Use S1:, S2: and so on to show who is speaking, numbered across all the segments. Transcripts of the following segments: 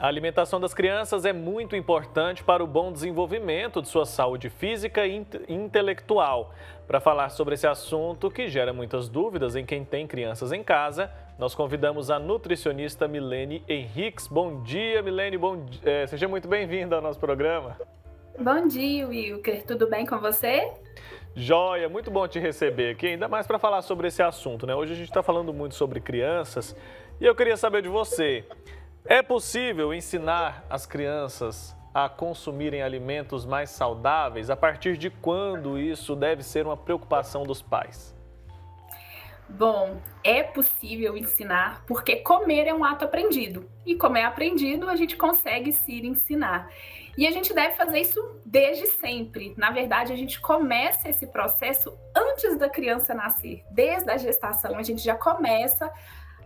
S1: A alimentação das crianças é muito importante para o bom desenvolvimento de sua saúde física e intelectual. Para falar sobre esse assunto que gera muitas dúvidas em quem tem crianças em casa, nós convidamos a nutricionista Milene Henriques. Bom dia, Milene, seja muito bem-vinda ao nosso programa.
S2: Bom dia, Wilker. Tudo bem com você?
S1: Joia, muito bom te receber aqui, ainda mais para falar sobre esse assunto, né? Hoje a gente está falando muito sobre crianças e eu queria saber de você. É possível ensinar as crianças a consumirem alimentos mais saudáveis? A partir de quando isso deve ser uma preocupação dos pais?
S2: Bom, é possível ensinar porque comer é um ato aprendido. E como é aprendido, a gente consegue sim ensinar. E a gente deve fazer isso desde sempre. Na verdade, a gente começa esse processo antes da criança nascer. Desde a gestação, a gente já começa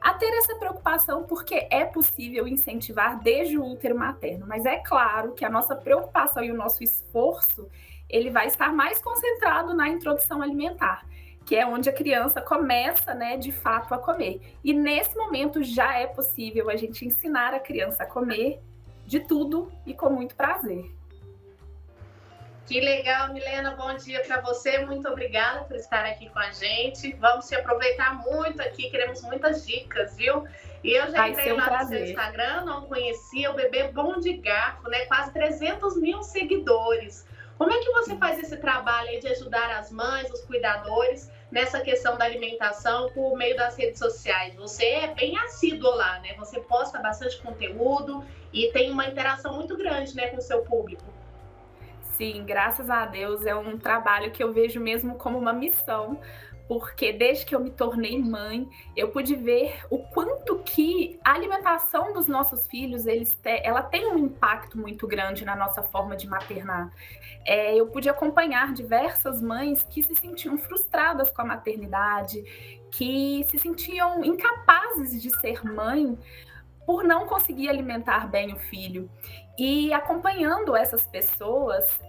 S2: a ter essa preocupação, porque é possível incentivar desde o útero materno, mas é claro que a nossa preocupação e o nosso esforço, ele vai estar mais concentrado na introdução alimentar, que é onde a criança começa, né, de fato a comer. E nesse momento já é possível a gente ensinar a criança a comer de tudo e com muito prazer.
S3: Que legal, Milena, bom dia para você, muito obrigada por estar aqui com a gente, vamos te aproveitar muito aqui, queremos muitas dicas, viu? E eu já entrei lá no seu Instagram, não conhecia o Bebê Bom de Garfo, né? Quase 300 mil seguidores. Como é que você faz esse trabalho aí de ajudar as mães, os cuidadores, nessa questão da alimentação por meio das redes sociais? Você é bem assíduo lá, né? Você posta bastante conteúdo e tem uma interação muito grande, né, com o seu público.
S2: Sim, graças a Deus é um trabalho que eu vejo mesmo como uma missão, porque desde que eu me tornei mãe, eu pude ver o quanto que a alimentação dos nossos filhos, ela tem um impacto muito grande na nossa forma de maternar. Eu pude acompanhar diversas mães que se sentiam frustradas com a maternidade, que se sentiam incapazes de ser mãe por não conseguir alimentar bem o filho. E acompanhando essas pessoas,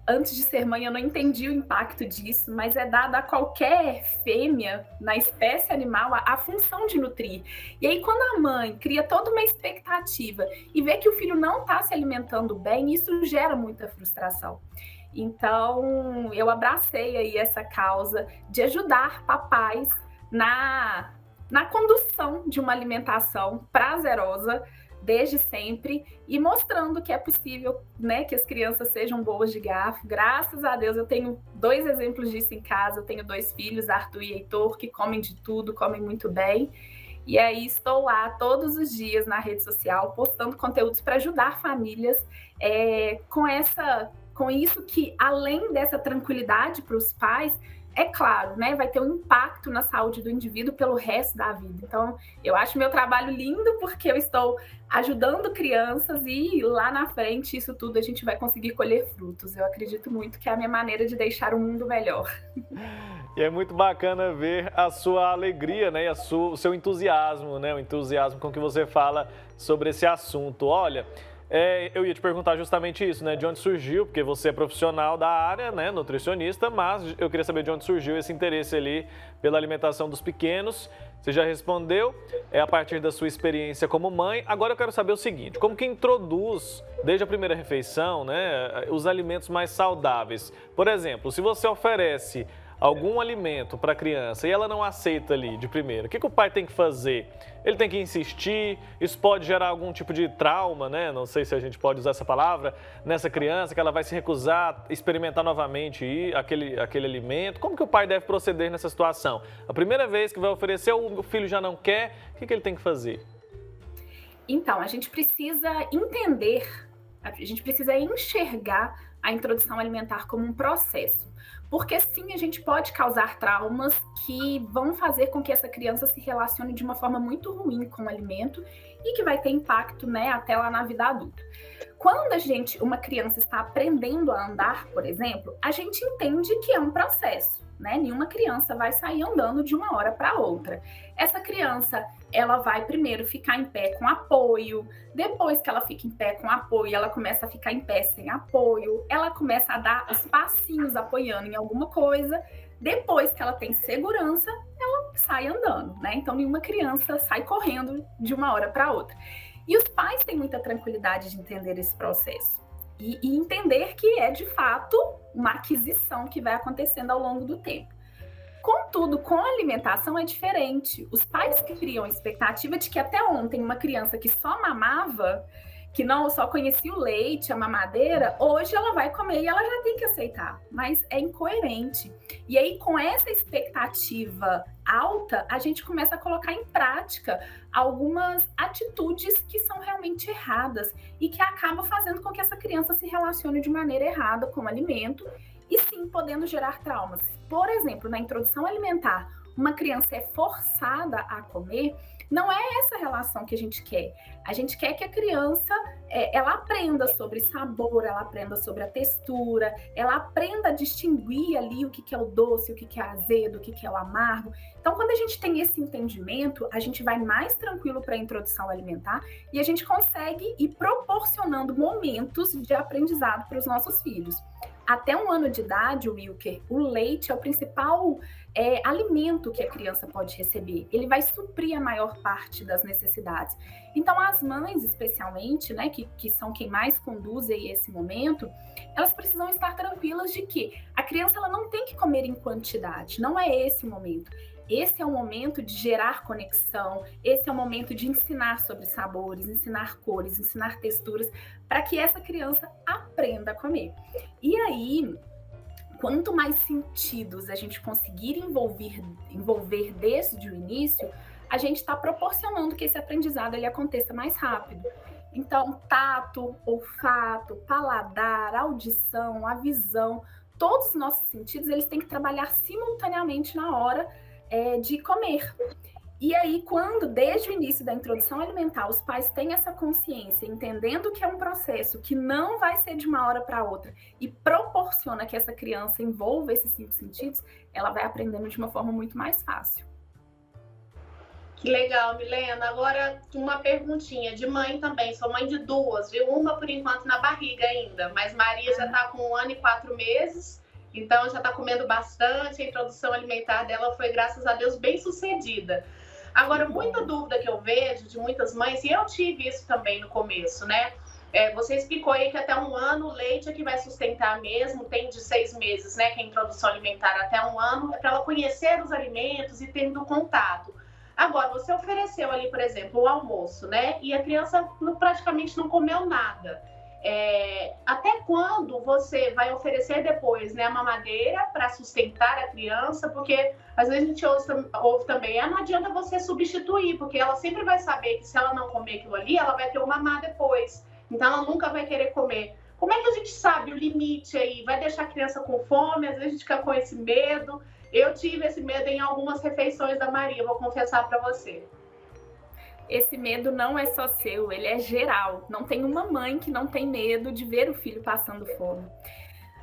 S2: antes de ser mãe eu não entendi o impacto disso, mas é dada a qualquer fêmea na espécie animal a função de nutrir. E aí quando a mãe cria toda uma expectativa e vê que o filho não está se alimentando bem, isso gera muita frustração. Então eu abracei aí essa causa de ajudar papais na condução de uma alimentação prazerosa desde sempre e mostrando que é possível, né, que as crianças sejam boas de garfo. Graças a Deus eu tenho 2 exemplos disso em casa, eu tenho 2 filhos, Arthur e Heitor, que comem de tudo, comem muito bem. E aí estou lá todos os dias na rede social postando conteúdos para ajudar famílias com isso que, além dessa tranquilidade para os pais, é claro, né, vai ter um impacto na saúde do indivíduo pelo resto da vida. Então, eu acho meu trabalho lindo porque eu estou ajudando crianças e lá na frente isso tudo a gente vai conseguir colher frutos. Eu acredito muito que é a minha maneira de deixar o mundo melhor.
S1: E é muito bacana ver a sua alegria, né, e o seu entusiasmo, né, o entusiasmo com que você fala sobre esse assunto. Olha, eu ia te perguntar justamente isso, né? De onde surgiu, porque você é profissional da área, né? Nutricionista, mas eu queria saber de onde surgiu esse interesse ali pela alimentação dos pequenos. Você já respondeu, é a partir da sua experiência como mãe. Agora eu quero saber o seguinte, como que introduz, desde a primeira refeição, né, os alimentos mais saudáveis? Por exemplo, se você oferece algum alimento para a criança e ela não aceita ali de primeira, o que o pai tem que fazer? Ele tem que insistir, isso pode gerar algum tipo de trauma, né? Não sei se a gente pode usar essa palavra, nessa criança, que ela vai se recusar a experimentar novamente aquele alimento. Como que o pai deve proceder nessa situação? A primeira vez que vai oferecer, o filho já não quer, o que ele tem que fazer?
S2: Então, a gente precisa entender, a gente precisa enxergar a introdução alimentar como um processo. Porque sim, a gente pode causar traumas que vão fazer com que essa criança se relacione de uma forma muito ruim com o alimento e que vai ter impacto, né, até lá na vida adulta. Quando uma criança está aprendendo a andar, por exemplo, a gente entende que é um processo, né? Nenhuma criança vai sair andando de uma hora para outra. Essa criança, ela vai primeiro ficar em pé com apoio, depois que ela fica em pé com apoio, ela começa a ficar em pé sem apoio, ela começa a dar os passinhos apoiando em alguma coisa, depois que ela tem segurança, ela sai andando, né? Então, nenhuma criança sai correndo de uma hora para outra. E os pais têm muita tranquilidade de entender esse processo e entender que é, de fato, uma aquisição que vai acontecendo ao longo do tempo. Contudo, com a alimentação é diferente. Os pais criam a expectativa de que até ontem uma criança que só mamava, que não só conhecia o leite, a mamadeira, hoje ela vai comer e ela já tem que aceitar. Mas é incoerente. E aí, com essa expectativa alta, a gente começa a colocar em prática algumas atitudes que são realmente erradas e que acabam fazendo com que essa criança se relacione de maneira errada com o alimento e sim podendo gerar traumas. Por exemplo, na introdução alimentar, uma criança é forçada a comer, não é essa relação que a gente quer. A gente quer que a criança ela aprenda sobre sabor, ela aprenda sobre a textura, ela aprenda a distinguir ali o que é o doce, o que é azedo, o que é o amargo. Então, quando a gente tem esse entendimento, a gente vai mais tranquilo para a introdução alimentar e a gente consegue ir proporcionando momentos de aprendizado para os nossos filhos. Até 1 ano de idade, Wilker, o leite é o principal alimento que a criança pode receber. Ele vai suprir a maior parte das necessidades. Então, as mães, especialmente, né, que são quem mais conduzem esse momento, elas precisam estar tranquilas de que a criança ela não tem que comer em quantidade. Não é esse o momento. Esse é o momento de gerar conexão, esse é o momento de ensinar sobre sabores, ensinar cores, ensinar texturas, para que essa criança aprenda a comer. E aí, quanto mais sentidos a gente conseguir envolver desde o início, a gente está proporcionando que esse aprendizado ele aconteça mais rápido. Então, tato, olfato, paladar, audição, a visão, todos os nossos sentidos eles têm que trabalhar simultaneamente na hora de comer. E aí, quando, desde o início da introdução alimentar, os pais têm essa consciência, entendendo que é um processo que não vai ser de uma hora para outra e proporciona que essa criança envolva esses 5 sentidos, ela vai aprendendo de uma forma muito mais fácil.
S3: Que legal, Milena. Agora, uma perguntinha de mãe também. Sou mãe de 2, viu? Uma, por enquanto, na barriga ainda. Mas Maria já está com 1 ano e 4 meses. Então, já está comendo bastante. A introdução alimentar dela foi, graças a Deus, bem sucedida. Agora, muita dúvida que eu vejo de muitas mães, e eu tive isso também no começo, né? Você explicou aí que até 1 ano o leite é que vai sustentar mesmo, tem de 6 meses, né? Que é a introdução alimentar até 1 ano, é para ela conhecer os alimentos e tendo contato. Agora, você ofereceu ali, por exemplo, o almoço, né? E a criança praticamente não comeu nada. Até quando você vai oferecer depois, né, a mamadeira para sustentar a criança? Porque às vezes a gente ouve também, não adianta você substituir, porque ela sempre vai saber que se ela não comer aquilo ali, ela vai ter o mamar depois. Então ela nunca vai querer comer. Como é que a gente sabe o limite aí? Vai deixar a criança com fome? Às vezes a gente fica com esse medo. Eu tive esse medo em algumas refeições da Maria, vou confessar para você.
S2: Esse medo não é só seu, ele é geral. Não tem uma mãe que não tem medo de ver o filho passando fome.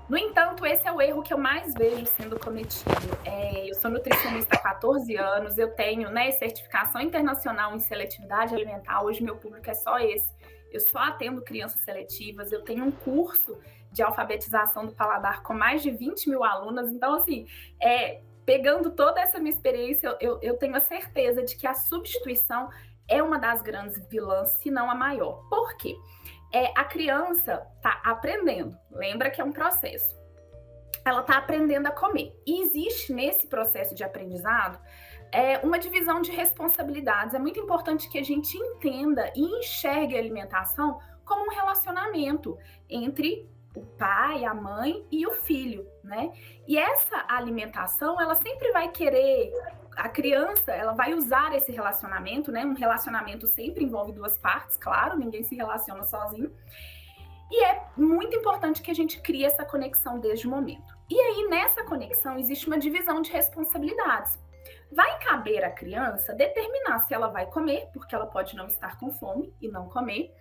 S2: No entanto, esse é o erro que eu mais vejo sendo cometido. Eu sou nutricionista há 14 anos, eu tenho, né, certificação internacional em seletividade alimentar. Hoje meu público é só esse. Eu só atendo crianças seletivas, eu tenho um curso de alfabetização do paladar com mais de 20 mil alunas. Então, assim, pegando toda essa minha experiência, eu tenho a certeza de que a substituição é uma das grandes vilãs, se não a maior. Por quê? A criança está aprendendo, lembra que é um processo. Ela está aprendendo a comer. E existe nesse processo de aprendizado uma divisão de responsabilidades. É muito importante que a gente entenda e enxergue a alimentação como um relacionamento entre o pai, a mãe e o filho, né? E essa alimentação, ela sempre vai querer... A criança, ela vai usar esse relacionamento, né? Um relacionamento sempre envolve 2 partes, claro, ninguém se relaciona sozinho. E é muito importante que a gente crie essa conexão desde o momento. E aí, nessa conexão, existe uma divisão de responsabilidades. Vai caber à criança determinar se ela vai comer, porque ela pode não estar com fome e não comer.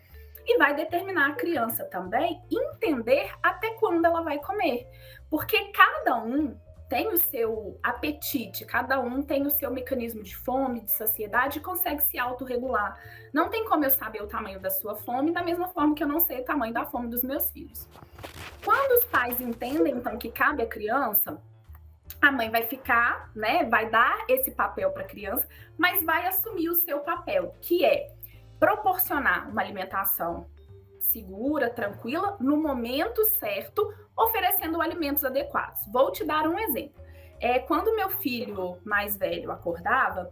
S2: E vai determinar a criança também entender até quando ela vai comer. Porque cada um tem o seu apetite, cada um tem o seu mecanismo de fome, de saciedade e consegue se autorregular. Não tem como eu saber o tamanho da sua fome, da mesma forma que eu não sei o tamanho da fome dos meus filhos. Quando os pais entendem, então, que cabe à criança, a mãe vai ficar, né, vai dar esse papel para a criança, mas vai assumir o seu papel, que é proporcionar uma alimentação segura, tranquila, no momento certo, oferecendo alimentos adequados. Vou te dar um exemplo. Quando meu filho mais velho acordava,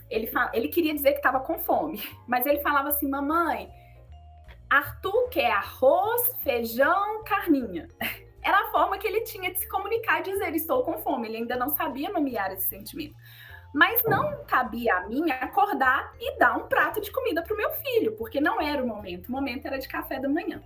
S2: ele queria dizer que estava com fome, mas ele falava assim: mamãe, Arthur quer arroz, feijão, carninha. Era a forma que ele tinha de se comunicar e dizer: estou com fome. Ele ainda não sabia nomear esse sentimento. Mas não cabia a mim acordar e dar um prato de comida para o meu filho, porque não era o momento era de café da manhã.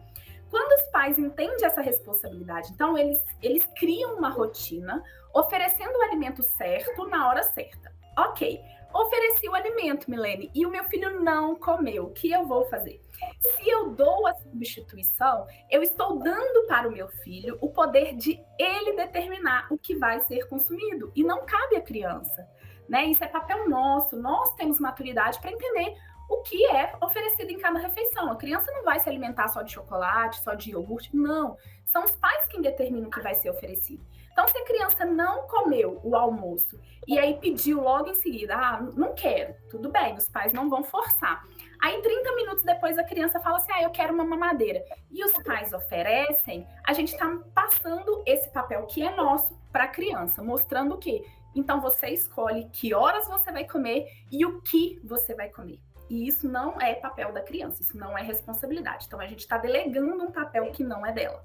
S2: Quando os pais entendem essa responsabilidade, então eles criam uma rotina, oferecendo o alimento certo na hora certa. Ok, ofereci o alimento, Milene, e o meu filho não comeu. O que eu vou fazer? Se eu dou a substituição, eu estou dando para o meu filho o poder de ele determinar o que vai ser consumido. E não cabe à criança, né? Isso é papel nosso. Nós temos maturidade para entender o que é oferecido em cada refeição. A criança não vai se alimentar só de chocolate, só de iogurte. Não. São os pais quem determinam o que vai ser oferecido. Então, se a criança não comeu o almoço e aí pediu logo em seguida: não quero, tudo bem, os pais não vão forçar. Aí, 30 minutos depois, a criança fala assim: eu quero uma mamadeira. E os pais oferecem, a gente está passando esse papel que é nosso para a criança, mostrando o quê? Então, você escolhe que horas você vai comer e o que você vai comer. E isso não é papel da criança, isso não é responsabilidade. Então, a gente está delegando um papel que não é dela.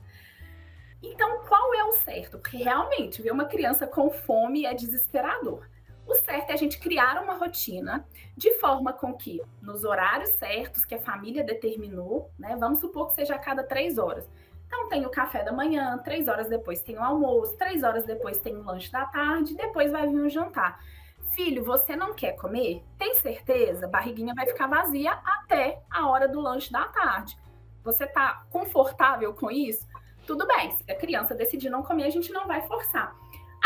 S2: Então, qual é o certo? Porque realmente, ver uma criança com fome é desesperador. O certo é a gente criar uma rotina de forma com que, nos horários certos que a família determinou, né? Vamos supor que seja a cada 3 horas. Então, tem o café da manhã, 3 horas depois tem o almoço, 3 horas depois tem o lanche da tarde, depois vai vir o jantar. Filho, você não quer comer? Tem certeza? A barriguinha vai ficar vazia até a hora do lanche da tarde. Você tá confortável com isso? Tudo bem, se a criança decidir não comer, a gente não vai forçar.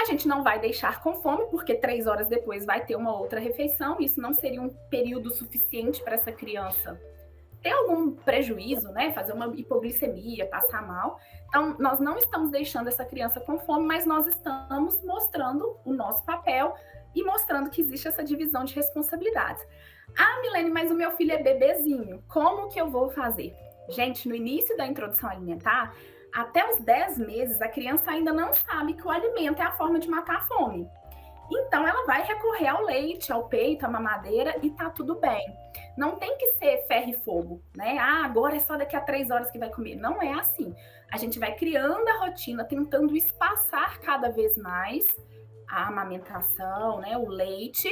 S2: A gente não vai deixar com fome, porque 3 horas depois vai ter uma outra refeição. Isso não seria um período suficiente para essa criança ter algum prejuízo, né? Fazer uma hipoglicemia, passar mal. Então, nós não estamos deixando essa criança com fome, mas nós estamos mostrando o nosso papel e mostrando que existe essa divisão de responsabilidades. Milene, mas o meu filho é bebezinho. Como que eu vou fazer? Gente, no início da introdução alimentar, até os 10 meses, a criança ainda não sabe que o alimento é a forma de matar a fome. Então, ela vai recorrer ao leite, ao peito, à mamadeira e tá tudo bem. Não tem que ser ferro e fogo, né? Agora é só daqui a 3 horas que vai comer. Não é assim. A gente vai criando a rotina, tentando espaçar cada vez mais a amamentação, né? O leite,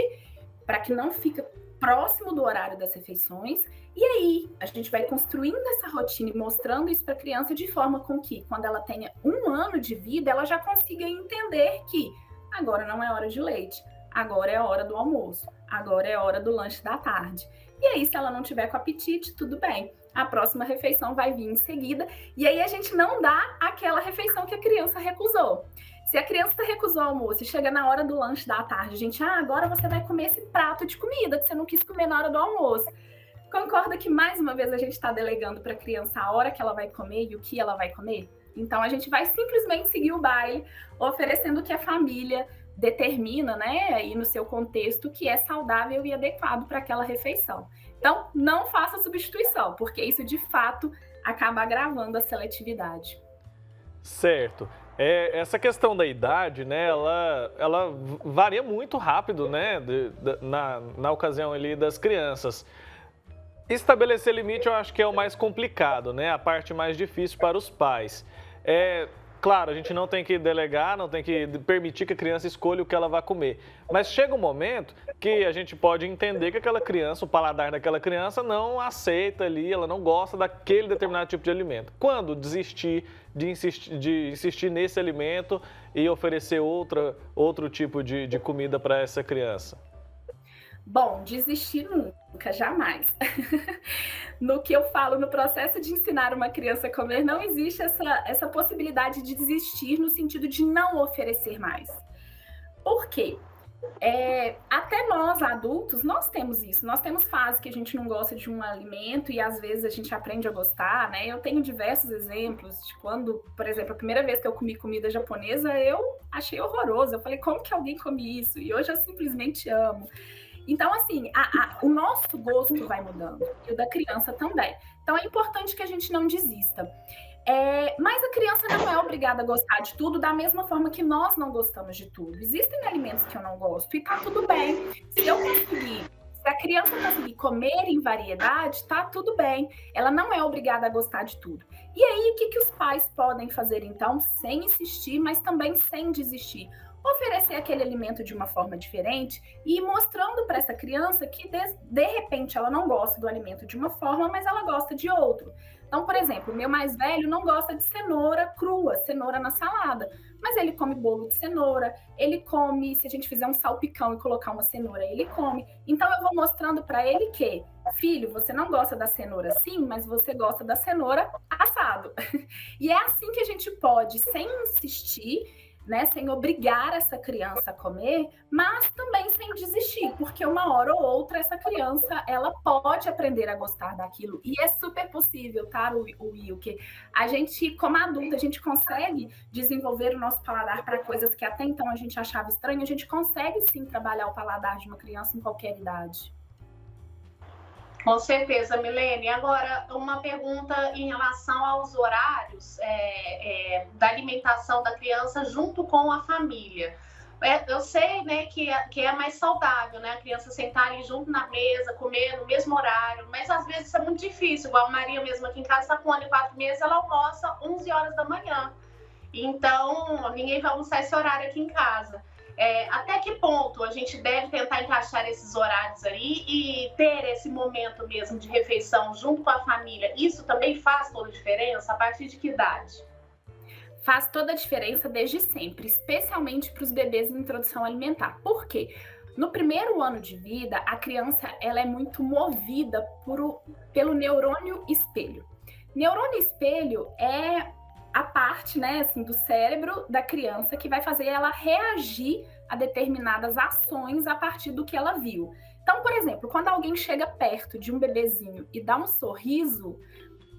S2: para que não fique próximo do horário das refeições. E aí, a gente vai construindo essa rotina e mostrando isso para a criança de forma com que, quando ela tenha 1 ano de vida, ela já consiga entender que agora não é hora de leite, agora é a hora do almoço, agora é a hora do lanche da tarde. E aí, se ela não tiver com apetite, tudo bem. A próxima refeição vai vir em seguida. E aí, a gente não dá aquela refeição que a criança recusou. Se a criança recusou o almoço e chega na hora do lanche da tarde, gente, agora você vai comer esse prato de comida que você não quis comer na hora do almoço. Concorda que, mais uma vez, a gente está delegando para a criança a hora que ela vai comer e o que ela vai comer? Então, a gente vai simplesmente seguir o baile, oferecendo o que a família determina, né, aí no seu contexto, que é saudável e adequado para aquela refeição. Então, não faça substituição, porque isso, de fato, acaba agravando a seletividade.
S1: Certo. Essa questão da idade, né, ela varia muito rápido, né, na ocasião ali das crianças. Estabelecer limite eu acho que é o mais complicado, né, a parte mais difícil para os pais. Claro, a gente não tem que delegar, não tem que permitir que a criança escolha o que ela vai comer. Mas chega um momento que a gente pode entender que aquela criança, o paladar daquela criança não aceita ali, ela não gosta daquele determinado tipo de alimento. Quando desistir de insistir nesse alimento e oferecer outro tipo de comida para essa criança?
S2: Bom, desistir nunca, jamais. No que eu falo, no processo de ensinar uma criança a comer, não existe essa possibilidade de desistir no sentido de não oferecer mais. Por quê? Até nós, adultos, nós temos isso. Nós temos fases que a gente não gosta de um alimento e às vezes a gente aprende a gostar, né? Eu tenho diversos exemplos de quando, por exemplo, a primeira vez que eu comi comida japonesa, eu achei horroroso. Eu falei, como que alguém come isso? E hoje eu simplesmente amo. Então, assim, o nosso gosto vai mudando, e o da criança também. Então, é importante que a gente não desista. Mas a criança não é obrigada a gostar de tudo da mesma forma que nós não gostamos de tudo. Existem alimentos que eu não gosto e tá tudo bem. Se a criança conseguir comer em variedade, tá tudo bem. Ela não é obrigada a gostar de tudo. E aí, o que os pais podem fazer, então, sem insistir, mas também sem desistir? Oferecer aquele alimento de uma forma diferente e ir mostrando para essa criança que, de repente, ela não gosta do alimento de uma forma, mas ela gosta de outro. Então, por exemplo, o meu mais velho não gosta de cenoura crua, cenoura na salada, mas ele come bolo de cenoura, ele come, se a gente fizer um salpicão e colocar uma cenoura, ele come. Então, eu vou mostrando para ele que, filho, você não gosta da cenoura sim, mas você gosta da cenoura assado. E é assim que a gente pode, sem insistir, né, sem obrigar essa criança a comer, mas também sem desistir, porque uma hora ou outra essa criança, ela pode aprender a gostar daquilo, e é super possível, tá, Will, que a gente, como adulta, a gente consegue desenvolver o nosso paladar para coisas que até então a gente achava estranho, a gente consegue sim trabalhar o paladar de uma criança em qualquer idade.
S3: Com certeza, Milene. Agora, uma pergunta em relação aos horários da alimentação da criança junto com a família. Eu sei, né, que é mais saudável, né, a criança sentar ali junto na mesa, comer no mesmo horário, mas às vezes é muito difícil. Igual a Maria mesmo aqui em casa está com 1 ano e 4 meses, ela almoça 11 horas da manhã. Então, ninguém vai almoçar esse horário aqui em casa. Até que ponto a gente deve tentar encaixar esses horários aí e ter esse momento mesmo de refeição junto com a família? Isso também faz toda a diferença? A partir de que idade?
S2: Faz toda a diferença desde sempre, especialmente para os bebês em introdução alimentar. Por quê? No primeiro ano de vida, a criança ela é muito movida pelo neurônio espelho. Neurônio espelho é a parte, né, assim, do cérebro da criança que vai fazer ela reagir a determinadas ações a partir do que ela viu. Então, por exemplo, quando alguém chega perto de um bebezinho e dá um sorriso,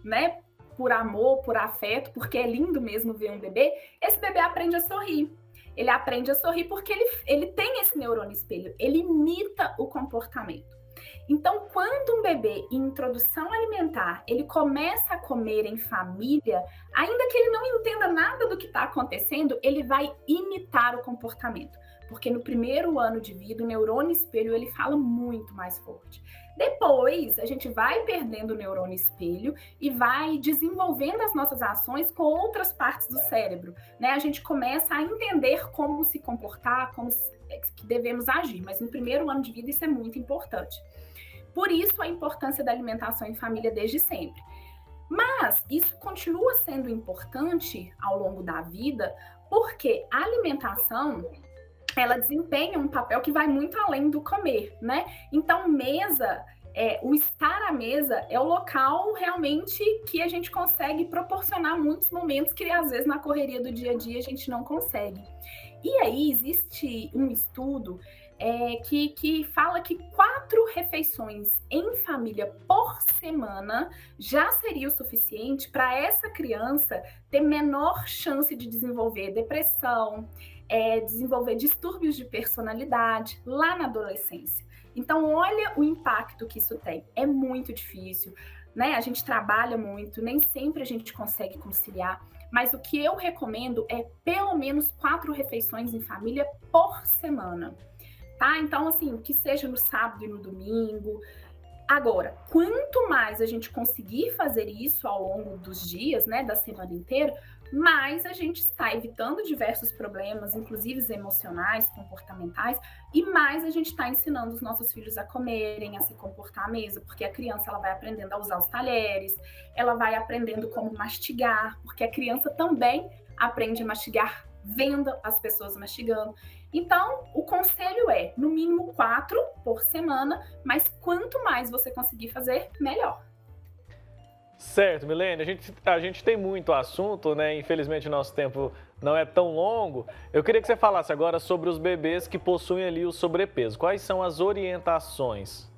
S2: né, por amor, por afeto, porque é lindo mesmo ver um bebê, esse bebê aprende a sorrir. Ele aprende a sorrir porque ele tem esse neurônio espelho, ele imita o comportamento. Então, quando um bebê em introdução alimentar, ele começa a comer em família, ainda que ele não entenda nada do que está acontecendo, ele vai imitar o comportamento. Porque no primeiro ano de vida, o neurônio espelho, ele fala muito mais forte. Depois, a gente vai perdendo o neurônio espelho e vai desenvolvendo as nossas ações com outras partes do cérebro, né? A gente começa a entender como se comportar, como que devemos agir. Mas no primeiro ano de vida, isso é muito importante. Por isso, a importância da alimentação em família desde sempre. Mas isso continua sendo importante ao longo da vida, porque a alimentação, ela desempenha um papel que vai muito além do comer, né? Então, mesa, o estar à mesa é o local realmente que a gente consegue proporcionar muitos momentos que, às vezes, na correria do dia a dia, a gente não consegue. E aí, existe um estudo que fala que 4 refeições em família por semana já seria o suficiente para essa criança ter menor chance de desenvolver depressão, desenvolver distúrbios de personalidade lá na adolescência. Então, olha o impacto que isso tem. É muito difícil, né? A gente trabalha muito, nem sempre a gente consegue conciliar, mas o que eu recomendo é pelo menos 4 refeições em família por semana. Tá? Então, assim, que seja no sábado e no domingo. Agora, quanto mais a gente conseguir fazer isso ao longo dos dias, né, da semana inteira, mais a gente está evitando diversos problemas, inclusive emocionais, comportamentais, e mais a gente está ensinando os nossos filhos a comerem, a se comportar à mesa, porque a criança ela vai aprendendo a usar os talheres, ela vai aprendendo como mastigar, porque a criança também aprende a mastigar vendo as pessoas mastigando. Então, o conselho é, no mínimo 4 por semana, mas quanto mais você conseguir fazer, melhor.
S1: Certo, Milene, a gente tem muito assunto, né? Infelizmente, nosso tempo não é tão longo. Eu queria que você falasse agora sobre os bebês que possuem ali o sobrepeso. Quais são as orientações?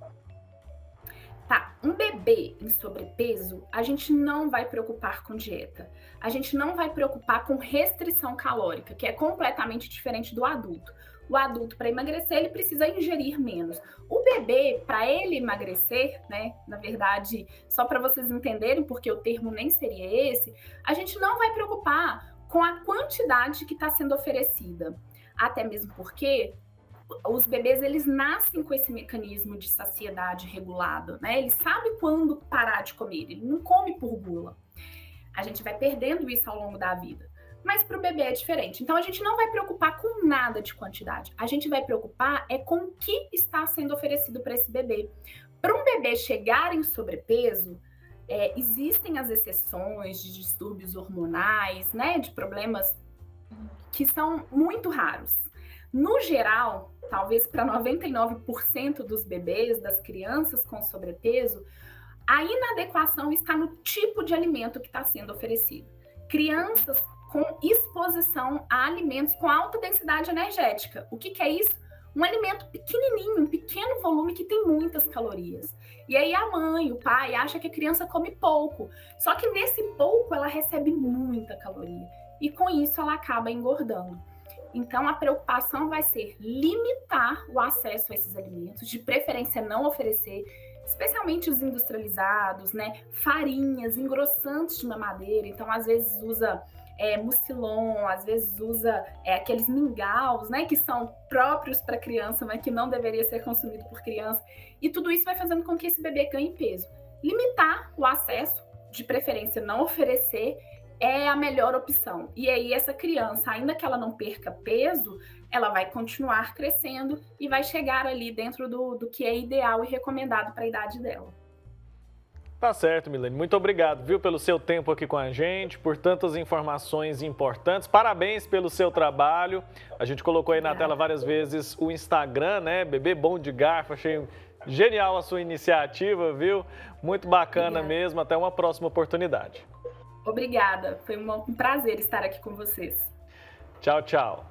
S2: Tá, um bebê em sobrepeso, a gente não vai preocupar com dieta. A gente não vai preocupar com restrição calórica, que é completamente diferente do adulto. O adulto, para emagrecer, ele precisa ingerir menos. O bebê, para ele emagrecer, né, na verdade, só para vocês entenderem, porque o termo nem seria esse, a gente não vai preocupar com a quantidade que está sendo oferecida. Até mesmo porque os bebês, eles nascem com esse mecanismo de saciedade regulado, né? Ele sabe quando parar de comer, ele não come por gula. A gente vai perdendo isso ao longo da vida. Mas para o bebê é diferente. Então, a gente não vai preocupar com nada de quantidade. A gente vai preocupar é com o que está sendo oferecido para esse bebê. Para um bebê chegar em sobrepeso, existem as exceções de distúrbios hormonais, né? De problemas que são muito raros. No geral, talvez para 99% dos bebês, das crianças com sobrepeso, a inadequação está no tipo de alimento que está sendo oferecido. Crianças com exposição a alimentos com alta densidade energética. O que é isso? Um alimento pequenininho, um pequeno volume que tem muitas calorias. E aí a mãe, o pai, acha que a criança come pouco. Só que nesse pouco ela recebe muita caloria. E com isso ela acaba engordando. Então, a preocupação vai ser limitar o acesso a esses alimentos, de preferência não oferecer, especialmente os industrializados, né? Farinhas, engrossantes de mamadeira. Então, às vezes usa mucilon, às vezes usa aqueles mingaus, né? Que são próprios para criança, mas que não deveria ser consumido por criança. E tudo isso vai fazendo com que esse bebê ganhe peso. Limitar o acesso, de preferência não oferecer, é a melhor opção. E aí essa criança, ainda que ela não perca peso, ela vai continuar crescendo e vai chegar ali dentro do que é ideal e recomendado para a idade dela.
S1: Tá certo, Milene. Muito obrigado, viu, pelo seu tempo aqui com a gente, por tantas informações importantes. Parabéns pelo seu trabalho. A gente colocou aí na tela várias vezes o Instagram, né? Bebê Bom de Garfo. Achei genial a sua iniciativa, viu? Muito bacana mesmo. Até uma próxima oportunidade.
S2: Obrigada, foi um prazer estar aqui com vocês.
S1: Tchau, tchau.